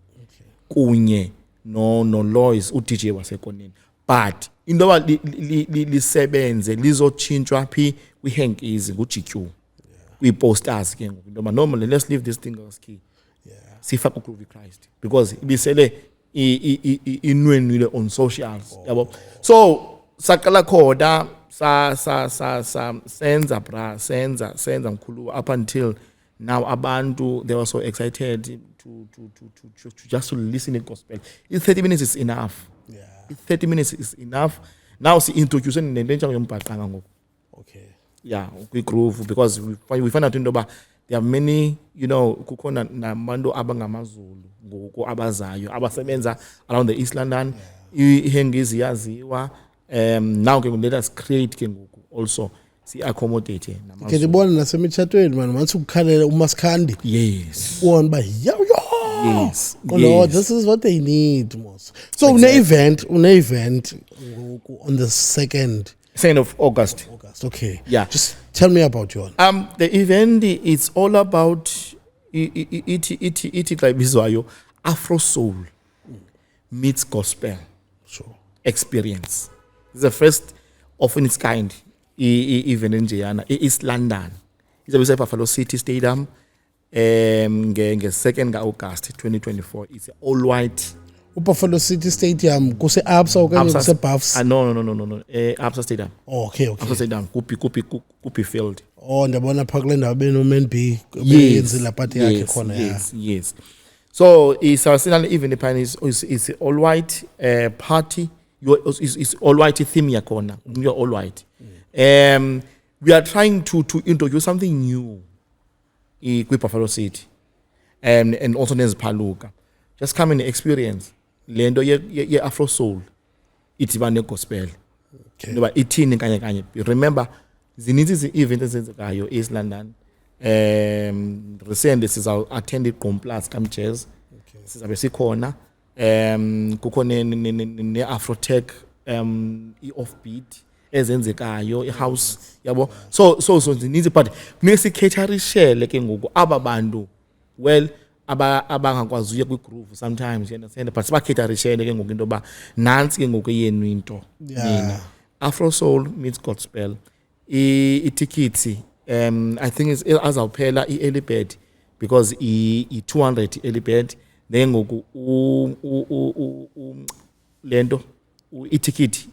Kunye no Lois uDJ wasekoneni. But indoba lisebenze lizotshintshwa phi kwiHenkies nguGQ. We posters ke ngoku noma normally let's leave this thing as key sifaka uGroovy Christ because ibisele inwenwile on socials yabo so sakala khoda sa senza mkhulu up until now abantu they were so excited to just to listen to gospel. 30 minutes is enough 30 minutes is enough now see introduce nentsha yombhaqanga ngoku we groove because we find out indoba there are many kukhona nabantu abangamazulu ngoku abazayo abasebenza around the East London iHengizi yaziwa now ke let us create ke ngoku also si accommodate namazulu ke ndibona nasemitshatweni man once ukukhalela uMasikhandi yes ubona ba yes Lord this is what they need most so exactly. une event on the 2nd of August. Okay. Yeah. Just tell me about you. The event is all about it like bizwayo Afro soul meets gospel. Sure. Experience. It's the first of its kind event in Jayana. East London. It's a Buffalo City Stadium. 2nd August 2024. It's all white. Buffalo City Stadium kuse Absa okanye kuse Buffs? No. Absa Stadium. Oh, okay. Absa Stadium. Kupi field. Oh, ndabona phakule ndawo benoMan B beyenzile party yakhe khona Yes. So it's our Sinal even is all white party. It's all white theme yakona. You're all white. We are trying to introduce something new in Buffalo City. And also there's Paluka. Just come and experience. Lendo ye Afro soul itibane gospel ngoba ithini kanye remember zininzi izi-event ezenzekayo East London recently siza attend iGqom Plus kam Jazz sizabe sikhona kukho ne Afrotech i-offbeat ezenzekayo i-house yabo so zininzi but nesikhetharishele ke ngoku aba bantu well abangakwazi uye kwigroove sometimes you understand but sibakhetharishele ke ngoku into ba nansi ke ngoku yenu into mina Afro soul meets gospel i-tickets I think is azawuphela i-early bird because i-200 early bird then ngoku lento i-ticket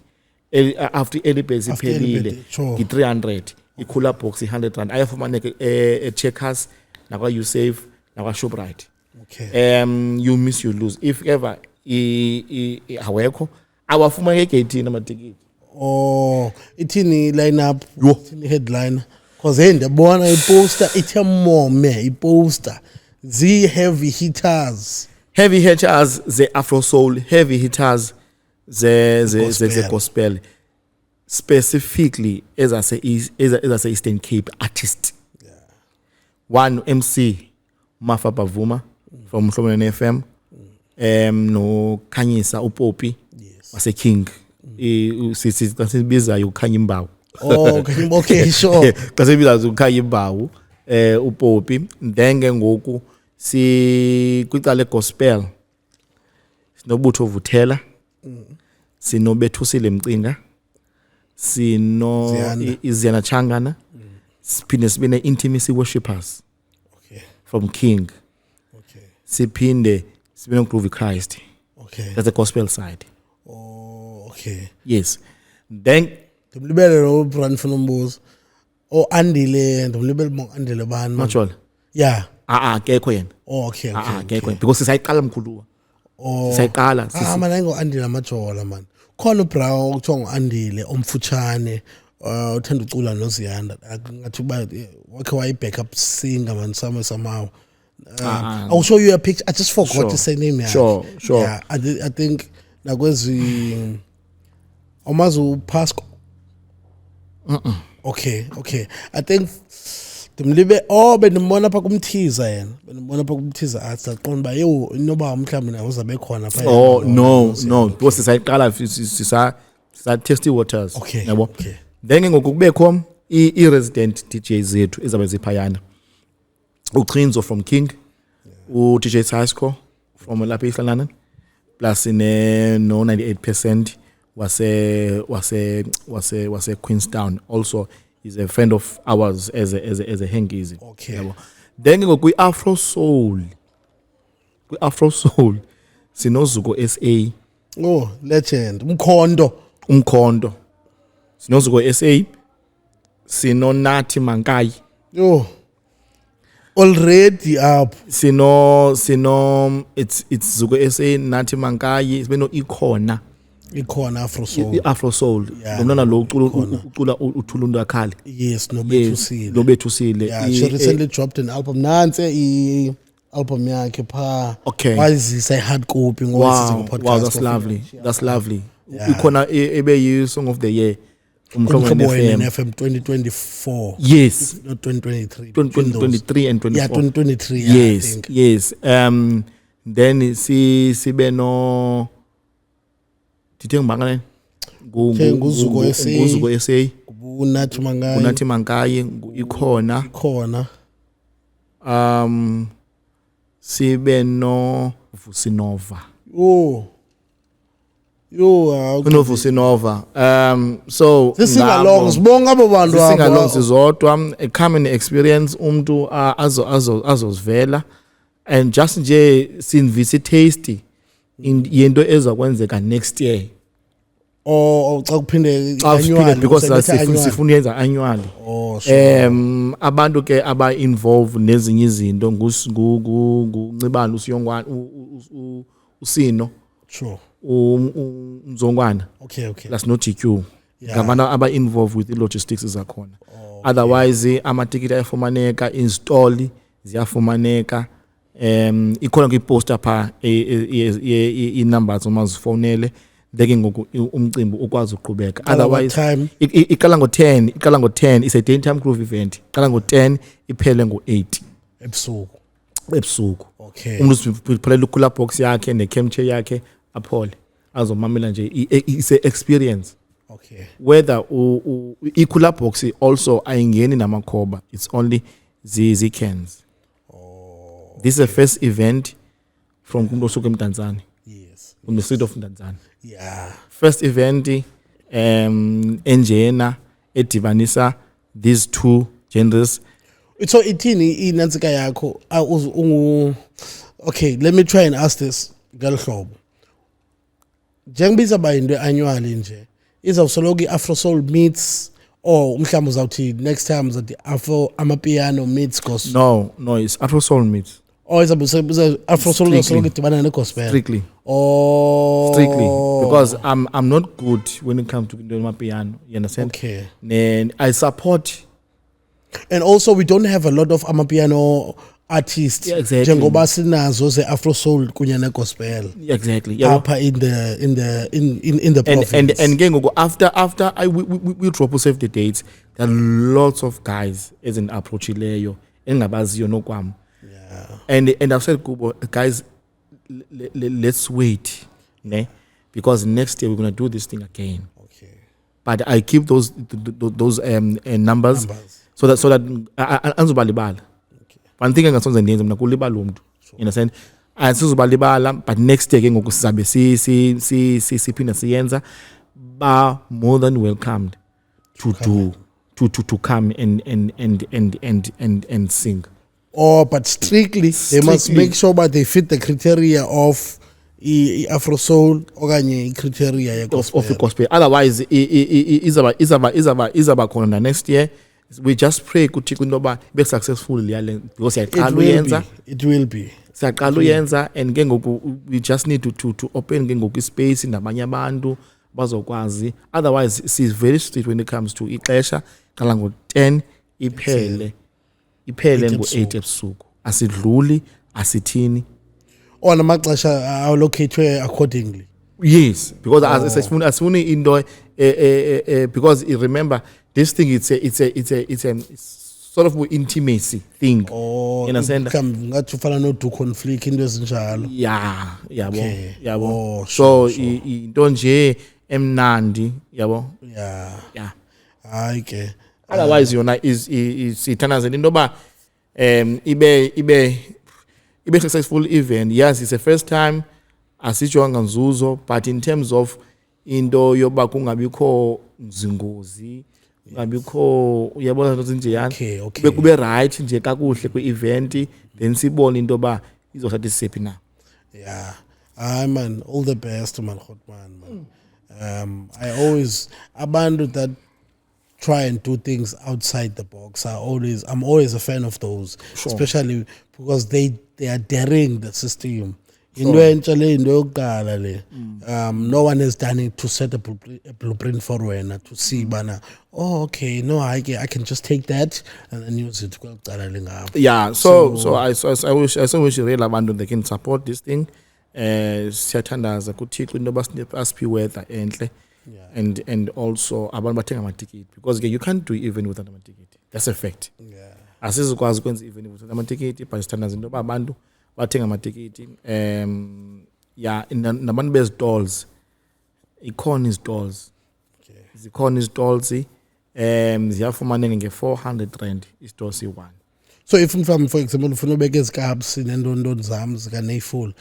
after early bird iphelile i-300 i-cooler box i-100 ayafumaneka e-Checkers nakwa Usave nakwa Shoprite. Okay. You miss you lose if ever awekho awafumana egate amatikiti. Oh, ithini line up ithini headline because hey ndiyabona iposter ithi mome iposter heavy hitters the Afro soul heavy hitters the gospel specifically as I say Eastern Cape artist. One MC Mafa Bavuma from Mhlomane FM no Khanyisa uPopi wase King sisibiza uKhanyimbawu Oh, okay, sure. Xa sebiza ukhaya imbawu uPopi then ke ngoku kwicala legospel sinobutho vuthela sinobethusile Mcinga Iziyana Changana siphinde sibe ne-intimacy worshippers Okay. from King Okay. siphinde sibe no-Groovy Christ. Okay. That's the gospel side. Oh, okay. Yes. Then Ndimlibele lo brand for nombuzo. Oh, Andile, ndimlibele mo Andile bani. Matsholo. Yeah. Akekho yena. Oh, okay, okay. Akekho yena because sisayiqala mkhuluwa. Oh. Sisayiqala Mana ngo Andile Majola man. Khona ubra okuthiwa nguAndile omfutshane uthanda ucula noZiyanda. Ngathi uba wakhe wayi-back up singer man somehow. I'll show you a picture. I just forgot to say name. Sure. Yeah, I think nakwezi Omazu Pasco. Okay. I think bendimbona pha kumthiza yena. Bendimbona pha kumthiza athi aqonda uba yho inoba mhlawumbi nawo uzabe khona pha. Oh no. Because sisayiqala sisa testy waters. Okay. Yabo. Okay. Then ngoku kubekho i-resident DJ zethu ezabe ziphayana. uChinzo from King, uDJ Sasko from lapha eSouth London, plus no 98% wase Queenstown. Also is a friend of ours as a Hengizi. Okay. Yabo. Then ngoku Afro Soul sinozuko SA. Oh, legend. Umkhondo. Sinozuko SA, Nathi Mankai. Yo. Already up. Sino it's Zuko SA, Nathi Mankai, sibeno ikhona Afro Soul. Afro Soul. Lomntana lo ucula uthulundu akhali. Yes, Nobethusile. Nobethusile. Yeah, she recently dropped an album. Nansi album yakhe pha. Okay. Wazisa hard copy Wow, that's lovely. That's lovely. Ikhona ebe yi song of the year. Umhlobo FM 2024. Yes. Not 2023. 2023 and 24. Yeah, 2023. Yes, I think. yes. Then sibe no Titeng Bangalen. Nguzuko SA. Nguzuko SA. Unathi Mankai. Unathi Mankai ikhona. Sibe no Vusinova. Vusinova. So sing-along sibonga abo bantu sing-along sizodwa a common experience umuntu azozivela and just nje sinvise tasty yento ezakwenzeka next year. Xa kuphinde annually because sifuna yenza annually. Oh, sure. Abantu ke aba involve nezinye izinto nguncibana usiyongwana usino. Sure. Umzongwana. Okay. Plus no GQ. Ngabantu aba involved with the logistics zakhona. Otherwise amatikiti ayafumaneka, install ziyafumaneka. Ikhona kwi-poster pha i-numbers omazifonele beke ngoku umcimbi ukwazi uqhubeka. Otherwise iqala ngo-10 is a daytime groove event. Iqala ngo-10 iphele ngo-8 ebusuku. Okay. Umuntu uphelela ukula box yakhe ne-camchair yakhe aphole azomamela nje it's a experience. Okay. Whether ikula box also ayingeni namakhoba, it's only zicans. This is the first event from Kumdosuke Mdantsane. Yes. On the street of Mdantsane. Yeah. First event enjena edibanisa these two genders. So ithini inantsika yakho okay, let me try and ask this galhlobo. Njengobiza ba into annually nje izawusoloko iAfro Soul meets or mhlawumbe uzawuthi next time zathi Afro amapiano meets gospel. No, it's Afro Soul meets. Oh, it's Afro Soul uzawusoloko idibana negospel. Strictly. Because I'm not good when it comes to amapiano, you understand? Okay. And I support. And also we don't have a lot of amapiano artists. Yeah, exactly. Njengoba sinazo ze Afro Soul kunye negospel. Exactly. Yeah. Upper in the province. And again, after we drop save the dates, there are lots of guys as an approach leyo engabaziyo nokwam. Yeah. And I've said, guys, let's wait, ne? Because next year we're gonna do this thing again. Okay. but I keep those numbers so that angizobalibala. One thing engasonze ndenze mina kulibala umuntu. You understand? Asizobalibala, but next year ke ngoku sizabe siphinda siyenza ba more than welcomed to come and sing. Oh, but strictly they must make sure that they fit the criteria of Afro soul okanye criteria of the gospel. Otherwise izaba khona next year. We just pray ukuthi kundoba be successful because it will be. Siyaqala uyenza and ke ngoku we just need to open ke ngoku space nabanye abantu bazokwazi. Otherwise she's very strict when it comes to ixesha qala ngo10 iphele ngo8 ebusuku. Asidluli asithini. On amaxesha allocate accordingly. Yes, because as soon into because remember this thing it's a sort of intimacy thing. Oh, you understand? Ngathi ufana no do conflict into ezinjalo. Yeah, yabo. Oh, so into nje emnandi, yabo. Yeah. Hayi ke. Otherwise yona is ithanaze into ba ibe successful event. Yes, it's the first time asijonga nzuzo, but in terms of into yoba kungabikho zingozi, ngabikho uyabona into zinjeyana, kube right nje kakuhle kwi event, then sibone into ba izothatha isiphi na. Yeah. Man, all the best man, Khotman man. I always abantu that try and do things outside the box I'm always a fan of those, especially because they are daring the system. No one has done it to set a blueprint for when to see bana. Oh, okay, no, I can just take that and then use it. Yeah, so I wish really abantu they can support this thing. Siyathandaza kuThixo into basiphi weather enhle. And also abantu bathenga ama-ticket because you can't do even without ama-ticket. That's a fact. Yeah. Asizokwazi ukwenza even without ama-ticket, but sithandaza into abantu bathenga ama-ticket. Nabantu bezitolls, ikhona izitolls. Zikhona izitolls ziyafumaneka nge-400 rand isitolo siyi-1. So if for example ufuna ubeka izikabs nendondolo zami zikaneyful,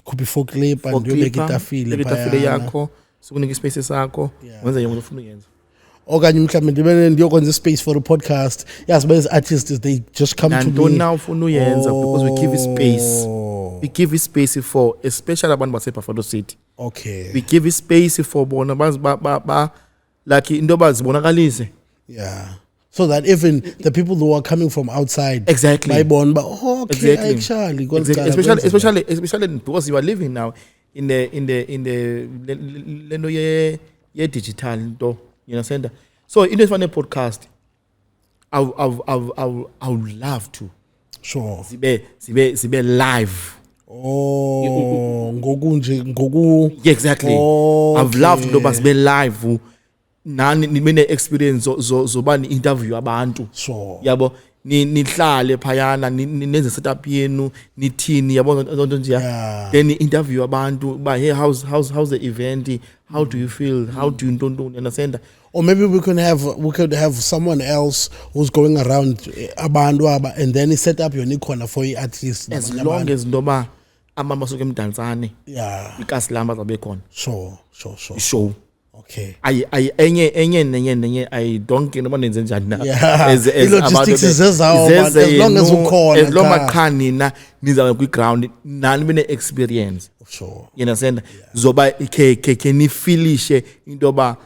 could be for clip and uyobeka itafile yakho, sikunika ispace sakho, wenza yonke ufuna uyenza. Okanye mhlawumbe ndibe ndiyokwenza space for a podcast. Yes, but as artists they just come to me. Don't now ufuna uyenza because we give you space. We give you space for especially abantu base Buffalo City. Okay. We give you space for bona ba like into bazibonakalise. Yeah. So that even the people who are coming from outside, exactly, okay, exactly. Especially because you are living now in the digital door. You understand? So in this funny podcast, I would love to. Sure. Sibe live. Oh, ngoku. Yeah, exactly. Oh, I've loved to be live. Nani nimene experience zoba ni interview abantu. Sure. Yabo nihlale phayana nenze setup yenu nithini yabo zonto nje. Then interview abantu ba hey how's the event? How do you feel? How do you don't understand? Or maybe we could have someone else who's going around abantu and then he set up your corner for you at least. As long as ndoba amama soke emdantsane. Yeah. Ikasilamba zabe khona. Sure. Show. Okay. I enye I don't care noma nenze njani na. As logistics is as long as ukhona. As long makhani na niza ku ground nani bene experience. Sure. You understand? Zoba ke ni feelishe into ba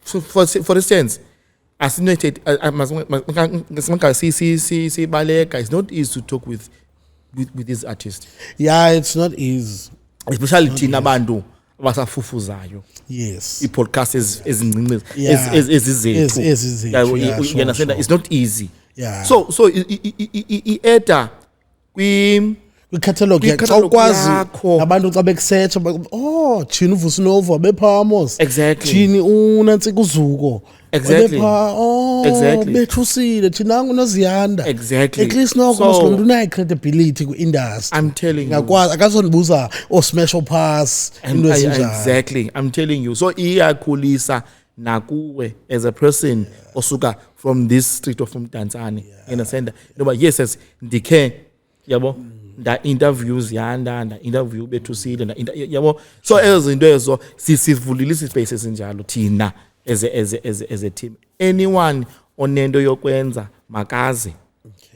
for instance as noted see baleka, it's not easy to talk with these artists. Yeah, it's not easy, especially thina bantu abasafufuzayo. Yes, i-podcast ezincinci ezizethu. You understand? It's not easy. Yeah. So i-eda kwi-catalog yakho ukwazi abantu xa bekusearcha Jini uVusinova bephamos. Exactly. Jini uNantsika uZuko Exactly. Exactly. Bethusile thina ngunoziyanda. Exactly. At least no So- lo muntu unayo credibility ku-industry. I'm telling you. Ngakwazi akazonibuza smash pass into ezinjalo. Exactly. I'm telling you. So iyakhulisa nakuwe as a person osuka from this street of Mdantsane. You understand? No, but yes, ndikhe yabo nda interviews yanda nda interview Bethusile yabo. So ezinto ezo sivulile ispace esinjalo thina as a team. Anyone onento yokwenza makaze.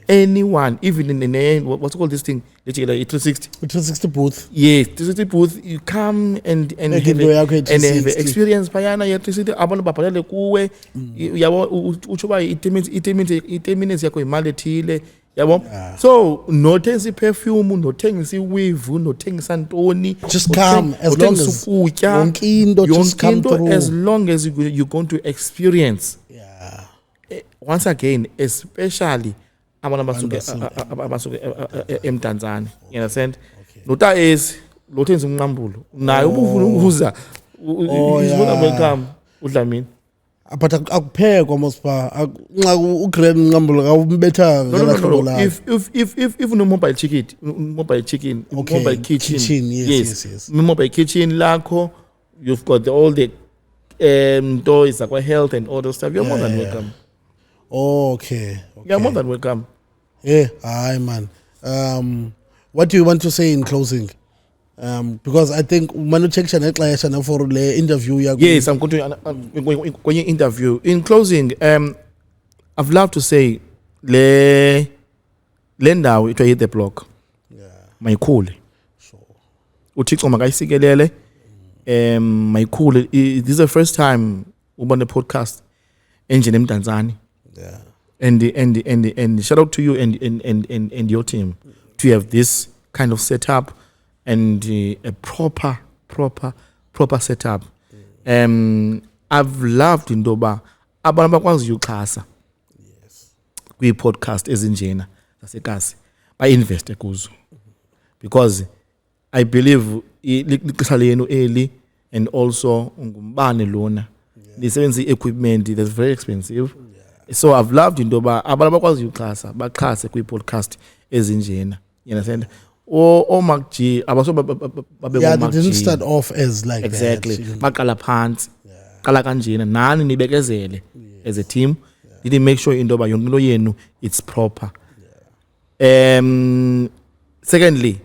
Anyone, even in the name, what's it called this thing? Literally, 360. 360 booth. Yes, 360 booth. You come and Like have into yakho and have 360. experience. Payana ya 360. Abantu bapalele kuwe. Yabo uchoba 10 minutes yako imali ethile. Yabo. So nothengisa perfume, nothengisa weave, nothengisa ntoni. Just come as long as yonke into just come through. As long as you're going to experience. Yeah. Once again, especially abantu abasuke eMdantsane, you understand? Lota is lothenza umnqambulo naye ubufuna ukuza uzibona welcome uDlamini. But akuphekwa mospa nxa uGrand Nqambulo awumbetha No. If no mobile chicken, Okay, mobile kitchen, yes. Mobile kitchen lakho, you've got all the toys like health and all those stuff. You're more than welcome. Okay. You're more than welcome. Yeah, aye man. What do you want to say in closing? Because I think when you check Channel for the interview, Yes, I'm going to interview. In closing, I've loved to say le ndawo it hit the block. Yeah. Mayikhule. Sure. uThixo makayisikelele. Mayikhule. This is the first time ubone podcast enjini eMdantsane. Yeah. And shout out to you and your team to have this kind of setup and a proper setup. I've loved indoba abantu bakwazi ukuxhasa. Yes. Kwi podcast ezinjena zaseKasi ba invest kuzo. Because I believe liqisha lenu early and also ngumbane lona. Lisebenza equipment that's very expensive. So I've loved indoba abantu bakwazi ukuxhasa baxhase kwi podcast ezinjena. You understand? O Magji abaso babe Yeah, they didn't start off as like exactly. that. Baqala phansi. Qala kanjena nani nibekezele as a team. Did make sure indoba yonke into yenu it's proper. Secondly,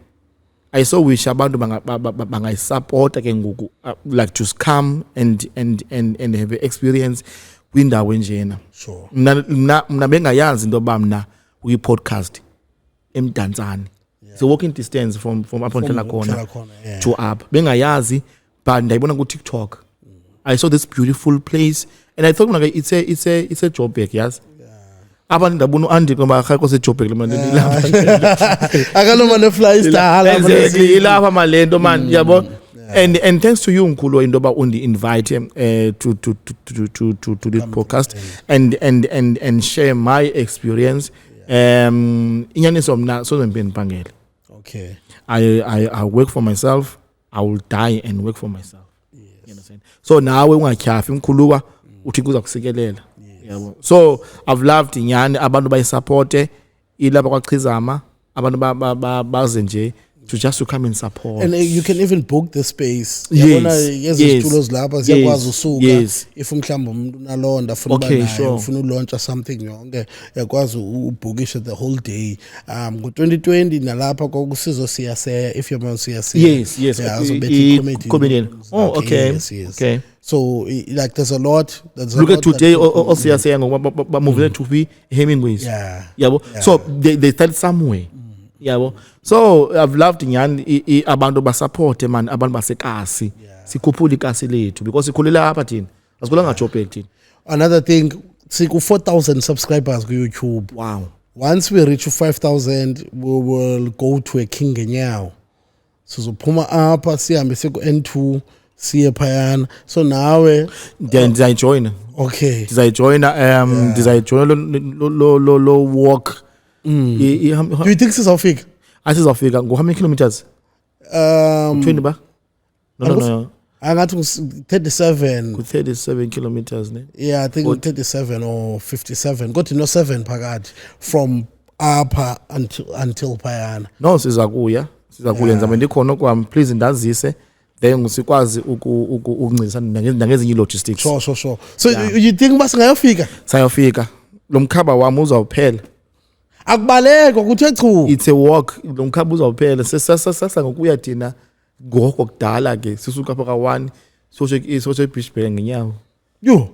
I so wish abantu banga support ke ngoku like to come and have experience kwindawo enjena. Sure. Mna bengayazi intoba mna uyi podcast eMdantsane. It's a walking distance from up until Tlhakona to up. Bengayazi but ndayibona ku TikTok. I saw this beautiful place and I thought like it's a Joburg, yes. Abantu ndabona Andy ngoba akho se Joburg man Akaloma ne fly style exactly ilapha malento man yabo. And thanks to you Mkhulu indoba undi invite to this podcast and share my experience. Inyaniso mna so ngempengele. Okay. I work for myself. I will die and work for myself. Yes. You understand? So nawe ungakhyafi Mkhuluwa uThixo uzakusikelela. Yabo. So I've loved inyani abantu bayisupport ilapha kwaChizama abantu baze nje to just to come and support. And you can even book the space. Yes. Yabona yezitulo zilapha siyakwazi usuka if mhlawumbe umuntu unalonda ufuna Okay, ufuna ulauncha something yonke yakwazi ubukisha the whole day. Ngo-2020 nalapha kwakusizo siyase if you're on siyase. Yes. Yeah, so comedian. Oh, okay. Yes. Okay. So like there's a lot. Look at today siyase ngoba moving to be Hemingways. Yeah. Yabo. So they started somewhere. Yabo. So I've loved nyani abantu ba support man abantu baseKasi. Sikhuphula iKasi lethu because sikhulela apha thina. Asikhulanga Joburg thina. Another thing, siku 4,000 subscribers ku YouTube. Wow. Once we reach 5,000, we will go to a King Nyawo. Sizophuma apha sihambe siku N2 siye phayana. So nawe Then ndizayijoina. okay. Ndizayijoina lo walk. Do you think Asizawufika ngo how many kilometers? 20 ba? No. angathi 37. Ku-37 kilometers ne. Yeah, I think 37 or 57. Got no 7 phakathi from upper until phayana. No, sizakuya yenza mina ikhona kwami, please ndazise then sikwazi ukuncedisana nangezinye logistics. Sure. So you think basingayofika? Sayofika. Lo mkhaba wami uzawuphela. Akubaleka kuthe chu. It's a walk. Lo mkhaba uzawuphela. Sesa ngokuya thina ngoko kudala ke sisuka pha ka1 so eBishbek ngenyawo. Yo.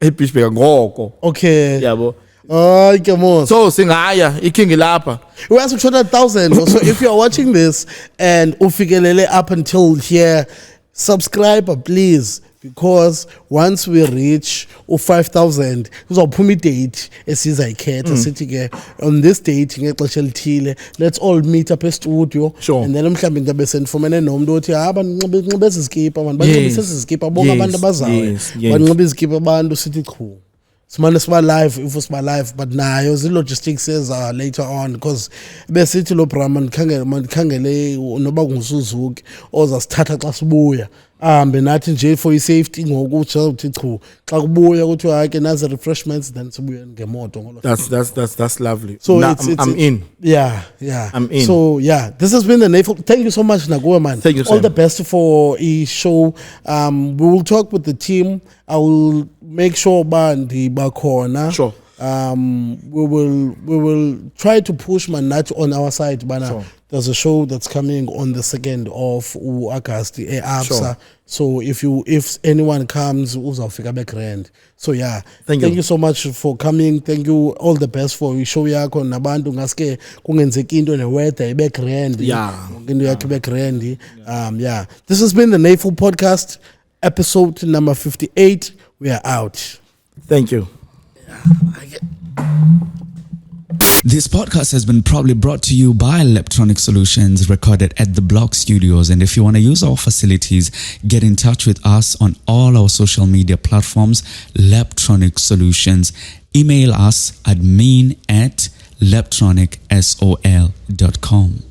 eBishbek ngoko. Okay. Yabo. Ay ke mos. So singaya iking lapha. We have 200,000. So if you are watching this and ufikelele up until here, subscribe please, because once we reach 5,000 kuzophuma idate esizayikhetha sithi ke on this date ngexesha elithile let's all meet up e-studio. Sure. And then mhlawumbe ngabe sendifumene nomuntu othi banxibe izikipa abantu banxibe izikipa bonke abantu abazayo banxibe izikipa abantu sithi chu simane siba live if siba live, but nayo zi-logistics eza later on because besithi lo Brahma ndikhangele noba nguSuzuki ozasithatha xa sibuya ahambe nathi nje for i-safety ngokutsho uthi chu xa kubuya kuthiwa hayi ke nazi refreshments then sibuye ngemoto ngolo. That's lovely. So I'm in. Yeah. I'm in. So yeah, this has been the Nafel. Thank you so much, Naguwa, man. Thank you, all Sam. the best for a show. We will talk with the team. I will make sure bandi bakhona. Sure. We will try to push Manat on our side, bana. Sure. There's a show that's coming on the 2nd of August, ABSA. Sure. So if anyone comes, uzawufika back-end. So yeah, thank you so much for coming. Thank you, all the best for show yakho nabantu ngaske kungenzeki into ne-weather back-end. Yeah. Into yakho back-end. Yeah. This has been the Nafel Podcast, episode number 58. We are out. Thank you. This podcast has been proudly brought to you by Leptronic Solutions, recorded at the Block Studios. And if you want to use our facilities, get in touch with us on all our social media platforms, Leptronic Solutions. Email us admin@leptronicsol.com.